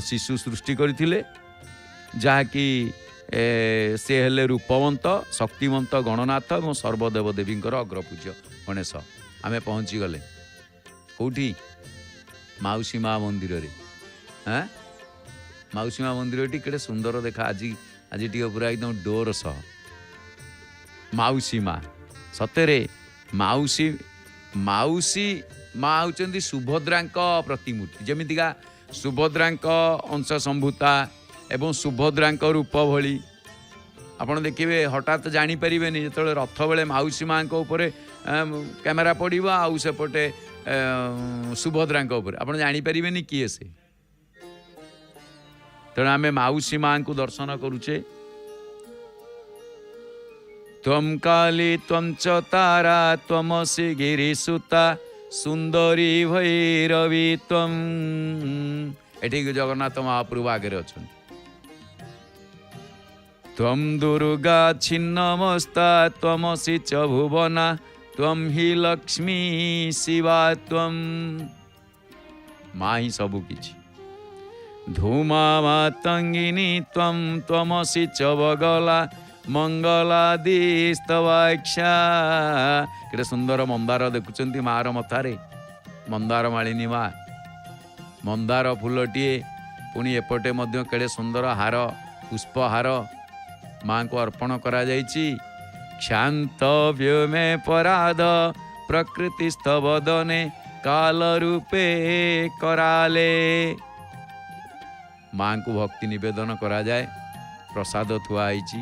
शिशु सृष्टि करथिले जहाँकि से हेले रूपवंत शक्तिवंत गणनाथ और सर्वदेव देवींकर अग्रपूज्य गणेश। आम पहुँची गले कौटी माउसी माँ मंदिर रे। हाँ माउसी माँ मंदिर केड़े सुंदर देखा आज आज टी पूरा एकदम डोर सह माउसी माँ सतरे माउसी माउसी माँ होचंदी सुभद्रा प्रतिमूर्ति जमीतिका सुभद्रा अंश संभूता एवं सुभद्रा रूप भली आपड़ देखिए हठात जापर जो रथ बेले माउसी माँ कैमेरा पड़ो आउ सेपटे सुभद्रा आप जापर किए से तेणु आम माउसी माँ को दर्शन करुचे। त्वं काली त्वं च तारा त्वमसि गिरिसुता सुंदरी भैरवी त्वं। एठी जगन्नाथ महाप्रभु आगे अच्छा त्वं दुर्गा छिन्नमस्ता त्वमसि च भुवना त्वं हि लक्ष्मी शिवा त्वं। माँ ही सबु किछि धूमा मातंगिनी त्वं त्वमसि च बगला मंगलादिस्तवाक्षा। केड़े सुंदर मंदार देखुंत मार मथारे मंदार मालिनी माँ मंदार फूलटीए पुणी एपटे मध्य केड़े सुंदर हार पुष्पहार माँ को अर्पण करा जाइछि। क्षांत व्योमे पराध प्रकृतिस्थ वदने काल रूपे कराले। माँ को भक्ति निवेदन करा जाए प्रसाद थुआ आइछि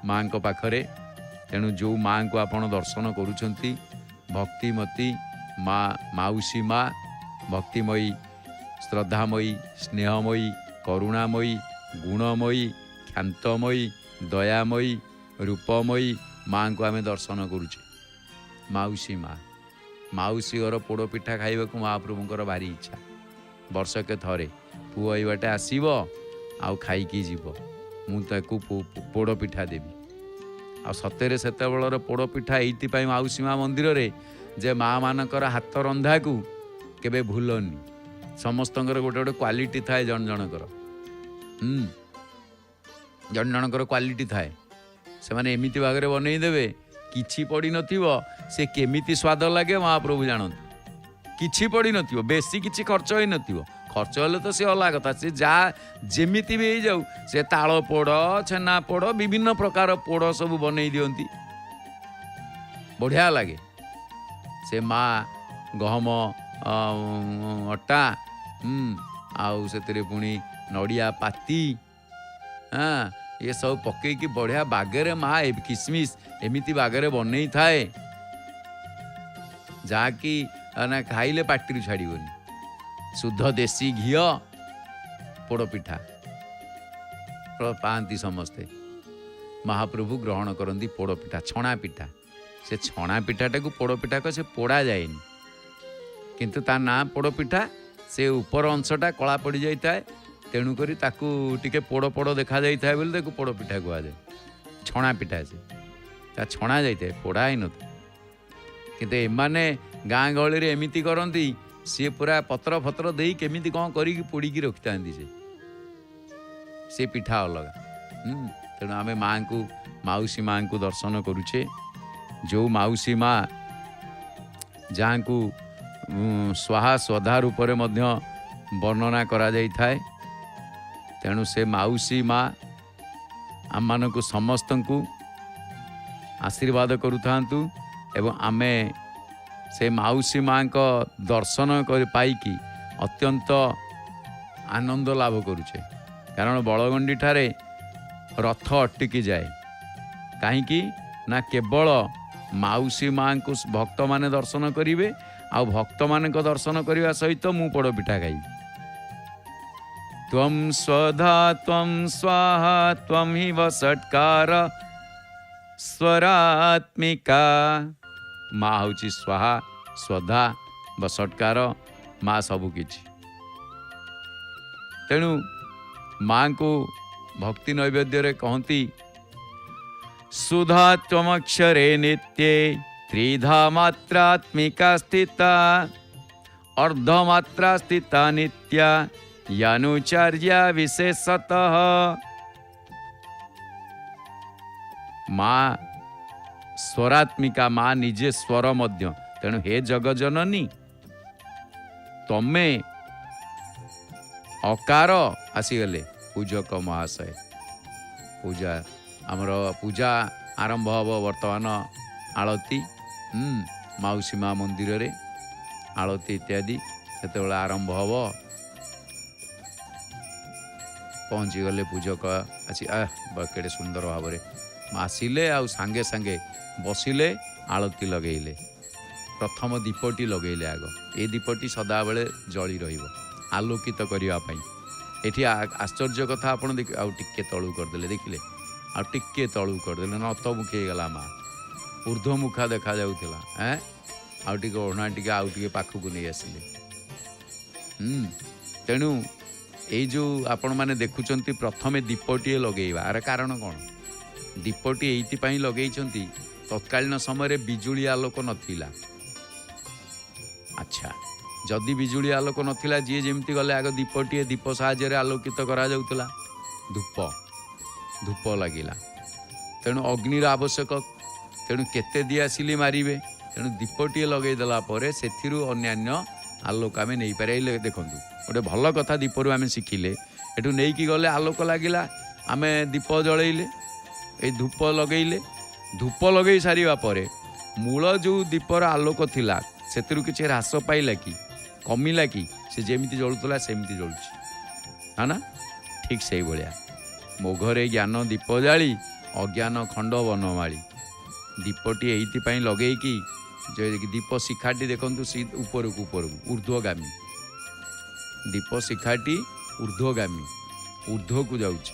माँ को पाखरे। तेणु जो माँ को आपण दर्शन करुछंती भक्तिमती माँ माउसी माँ भक्तिमयी श्रद्धामयी स्नेहमयी करुणामयी गुणमयी क्षांतमयी दयामयी रूपमयी माँ को आम दर्शन करुचे। माउसी माँ माउसी घर पोड़ पिठा खाइबा को महाप्रभुंकर भारी इच्छा वर्षके थरे पुओ एई बाटे आसीब आउ खाइकी जीव मु ताकू पोड़ पिठा देवी। आ सतेरे सेतेबेलर पोड़ पिठा एइथिपाई माउसी माँ मंदिर रे जे माँ मानकर हाथ रंधा को केबे भूलनी। समस्तंकर गोटे गोटे क्वालिटी थाए जन जनकर जन जनकर क्वालिटी थाए से माने एमिति भागरे बनई देबे किछि पड़ी नथिबो से केमिति स्वाद लागे महाप्रभु जानत। किछि पड़ी नथिबो बेसी किछि खर्च होई नथिबो खर्च हेले तो सी अलग कथा से जा जेमिति भी जाऊ से ताल पोड़ छेना पोड़ विभिन्न प्रकार पोड़ सब बनई दियंती बढ़िया लगे। से माँ गहम अटा आउ से पुणी नड़िया पाती हाँ ये सब पकई की बढ़िया बागेरे माँ किसमिस एमिति बागेरे बनई थाए जाकि ना खाइले पाटिरू छाड़बनी। शुद्ध देशी घी पोड़ पिठा पाती समस्ते महाप्रभु ग्रहण करती पोड़ पिठा छणा पिठा। से छणा पिठाटा को पोड़ पिठा को से पोड़ा जाएनि किंतु ता ना पोड़ पिठा से ऊपर अंशटा कला पड़ जाए तेणुक टिके पोड़ पोड़ देखा जाए बोले पोड़ पिठा कह जाए छणा पिठा से ता छणा जाए पोड़ा ही न किंतु एमाने गाँ गहली एमती करती सी पूरा पत्र फत्र दे केमिति कौन करी पोड़ी रखी था से पिठा अलग। तेणु आम माँ को माउसी माँ को दर्शन करुचे। जो माउसी माँ जहाँ को स्वाहा स्वधा रूप वर्णना करा जाई थाए। तेणु से माउसी माँ आम मानक समस्त को आशीर्वाद करुथांतु एवं आमे से माउसी माँ का दर्शन कर पाईकी अत्यंत आनंद लाभ करुचे। कारण बलगंडी ठारे रथ अटकी जाए कहीं ना केवल माउसी माँ को भक्त माने दर्शन करेंगे आ भक्त मान दर्शन करने सहित मु पोड़ पिठा खाई। त्वं स्वधा त्वं स्वाहा त्वं हि वषट्कार स्वरात्मिका। माँ हूँ स्वाहा स्वधा वषट्कार माँ सबु किछि। तेणु माँ को भक्ति नैवेद्य कहती सुधा त्वमक्षरे नित्ये त्रिधा मात्रात्मिका स्थिता अर्धमात्रा स्थिता नित्या यानुचर्या विशेषतः माँ स्वरात्मिका माँ निजे स्वर मध्य तेणु हे जगजननी तमे अकार आसीगले पूजक महाशय पूजा आमर पूजा आरंभ हम वर्तमान आलती माउसी माँ मंदिर रे आलती इत्यादि से आरंभ हम पहुँची गले पूजक आसी केड़े सुंदर भाव में आसिले आ सांगे सांगे बसिले आलती लगेले प्रथम दीपटी लगेले आग ए दीपटी सदा बेले जली रहिबो आलोकित करने एठी आश्चर्य कथा आपण देख आउ टिके तळू करदेले देखिले आउ टिके तळू करदेले नतमुखी हो गला माँ ऊर्ध्वमुखा देखा जाउथिला हैं आउ टिके ओढ़ना टिके आउ टिके पाखकु नहीं आसिले तेणु ये जो आपण माने देखुचंती प्रथमे दीपटी लगेइबा आर कारण कौन दीपटी एइथिपाई लगेइचंती तत्कालीन समय बिजुली आलोक नथिला अच्छा जदि बिजुली आलोक नथिला जी जेमती गले आग दीपटी दीप साहाय्य आलोकित करा जाउतला धूप धूप लगिला तेणु अग्निर आवश्यक तेणु केते दिया सिली मारिबे तेणु दीपटी लगेदेला परे सेथिरु अन्यान्य आलोक आमे नहीं पारे देखंतु गोटे भल कथा दीपरु आमे शिखिले एठु नहीं कि गले आलोक लागिला आमे दीप जळैले ए धूप लगेइले धूप लगे सारिबा परे मूल जो दीपर आलोक थिला सेतिरु किछि ह्रास पाइला कि कमिला कि से जेमिति जळुतला सेमिति जळुछि है ना ठीक से भलिया मो घरे ज्ञान दीप जाली अज्ञान खंड वनमाली दीपटी एइथिपाई लगेइकी जो दीप शिखाटी देखंतु सी ऊपर ऊर्ध्वगामी दीप शिखाटी ऊर्ध्वगामी ऊर्ध्व को जाउछि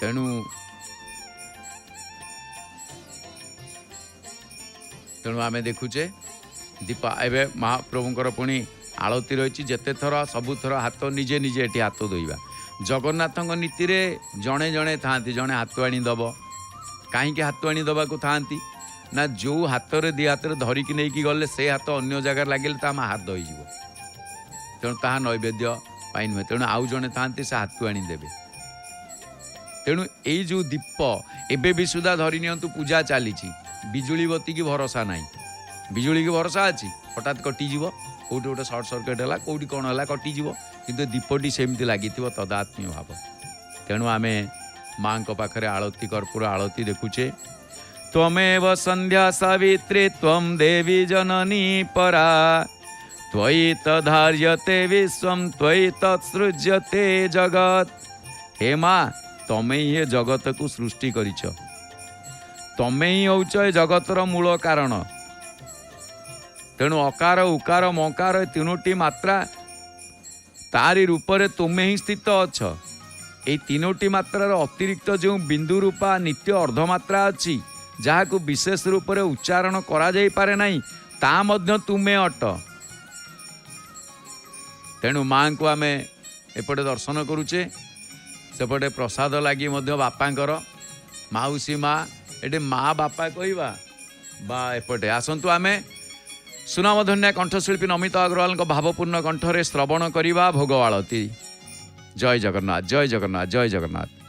तेणु तेणु आम देखुचे दीपा एवं महाप्रभुंर पुणी आलती रही जेते थर सबुथर हाथ निजे निजे ये हाथ धोइबा जगन्नाथ नीति रे जड़े जड़े था जड़े हाथ आनीदब कहीं हाथ आनीदबा को था ना जो हाथ में दी हाथ धरिकी नहीं गले से हाथ अन्य जगार लगे तो आम हाथ धोईज तेणु ता नैवेद्य पाई नुहे तेणु आउ जड़े था से हाथ आनीदेवे तेणु यही जो दीप एबे भी सुधा धरी नियंतु पूजा चली बिजुली बत्ती की भरोसा नहीं बिजुली की भरोसा अच्छी हठात कटिଯିव कौटी गोटे सर्ट सर्किट है कौटी कौन है कटिଯିव किंतु दीपटी सेमती लगी तदात्म्य भाव तेणु आम माँ पाखे आलती कर्पूर आलती देखुचे त्वमेव संध्या सावित्री त्वं देवी जननी परा त्वयि तधार्यते विश्वं त्वयि तत्सृज्यते जगत हे माँ तमें ये जगत को सृष्टि करिछ तमें ही होच जगतर मूल कारण तेणु अकार उकार मकार तीनोटी मात्रा तारी रूपरे तुम्हें ही स्थित अछ ये तीनोटी मात्रार अतिरिक्त जो बिंदु रूपा नित्य अर्धमात्रा अच्छी जहाँ को विशेष रूप से उच्चारण करा जाई पारे नहीं ता मध्य तुम्हें अट तेणु माँ को आम एपटे दर्शन करुचे सेपटे प्रसाद लगी बापांकर माउसी माँ ये माँ बापा कहवा बा एपटे आसतु आम सुनामधन्या कंठशिल्पी नमिता अग्रवाल भावपूर्ण कंठरे श्रवण करवा भोग आलती जय जगन्नाथ जय जगन्नाथ जय जगन्नाथ।